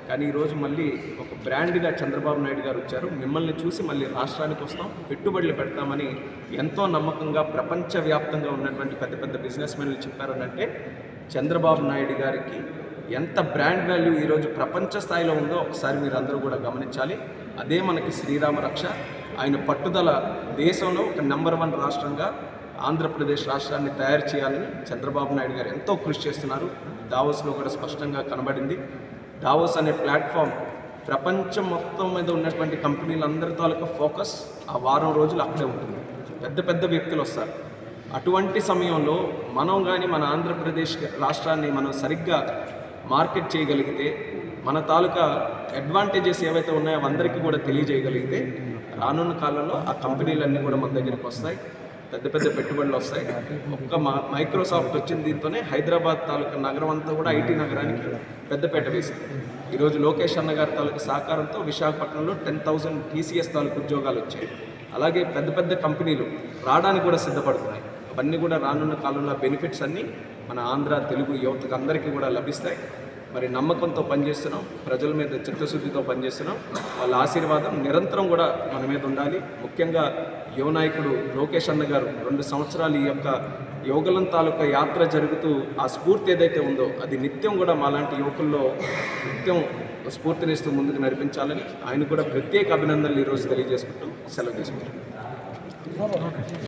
కానీ ఈరోజు మళ్ళీ ఒక బ్రాండ్గా చంద్రబాబు నాయుడు గారు వచ్చారు. మిమ్మల్ని చూసి మళ్ళీ రాష్ట్రానికి వస్తాం, పెట్టుబడులు పెడతామని ఎంతో నమ్మకంగా ప్రపంచవ్యాప్తంగా ఉన్నటువంటి పెద్ద పెద్ద బిజినెస్ మెన్లు చెప్పారనంటే చంద్రబాబు నాయుడు గారికి ఎంత బ్రాండ్ వాల్యూ ఈరోజు ప్రపంచ స్థాయిలో ఉందో ఒకసారి మీరు అందరూ కూడా గమనించాలి. అదే మనకి శ్రీరామ రక్ష. ఆయన పట్టుదల దేశంలో ఒక నెంబర్ 1 రాష్ట్రంగా ఆంధ్రప్రదేశ్ రాష్ట్రాన్ని తయారు చేయాలని చంద్రబాబు నాయుడు గారు ఎంతో కృషి చేస్తున్నారు. దావోస్లో కూడా స్పష్టంగా కనబడింది. దావోస్ అనే ప్లాట్ఫామ్ ప్రపంచం మొత్తం మీద ఉన్నటువంటి కంపెనీలందరి తాలూకా ఫోకస్ ఆ వారం రోజులు అక్కడే ఉంటుంది. పెద్ద పెద్ద వ్యక్తులు వస్తారు. అటువంటి సమయంలో మనం కానీ మన ఆంధ్రప్రదేశ్ రాష్ట్రాన్ని మనం సరిగ్గా మార్కెట్ చేయగలిగితే, మన తాలూకా అడ్వాంటేజెస్ ఏవైతే ఉన్నాయో అందరికీ కూడా తెలియజేయగలిగితే రానున్న కాలంలో ఆ కంపెనీలన్నీ కూడా మన దగ్గరికి వస్తాయి. పెద్ద పెద్ద పెట్టుబడులు వస్తాయి. ఒక్క మైక్రోసాఫ్ట్ వచ్చిన దీంతోనే హైదరాబాద్ తాలూకా నగరం అంతా కూడా ఐటీ నగరానికి పెద్దపేట వేసింది. ఈరోజు లోకేష్ అన్న గారి తాలూకా సహకారంతో విశాఖపట్నంలో 10,000 TCS తాలూకు ఉద్యోగాలు వచ్చాయి. అలాగే పెద్ద పెద్ద కంపెనీలు రావడానికి కూడా సిద్ధపడుతున్నాయి. అవన్నీ కూడా రానున్న కాలంలో బెనిఫిట్స్ అన్నీ మన ఆంధ్ర తెలుగు యువతకు అందరికీ కూడా లభిస్తాయి. మరి నమ్మకంతో పనిచేస్తున్నాం, ప్రజల మీద చిత్తశుద్ధితో పనిచేస్తున్నాం. వాళ్ళ ఆశీర్వాదం నిరంతరం కూడా మన మీద ఉండాలి. ముఖ్యంగా యువ నాయకుడు లోకేష్ అన్న గారు 2 సంవత్సరాలు ఈ యొక్క యువకులం తాలూకా యాత్ర జరుగుతూ ఆ స్ఫూర్తి ఏదైతే ఉందో అది నిత్యం కూడా మాలాంటి యువకుల్లో నిత్యం స్ఫూర్తినిస్తూ ముందుకు నడిపించాలని ఆయన కూడా ప్రత్యేక అభినందనలు ఈరోజు తెలియజేసుకుంటూ సెలవు తీసుకుంటాం.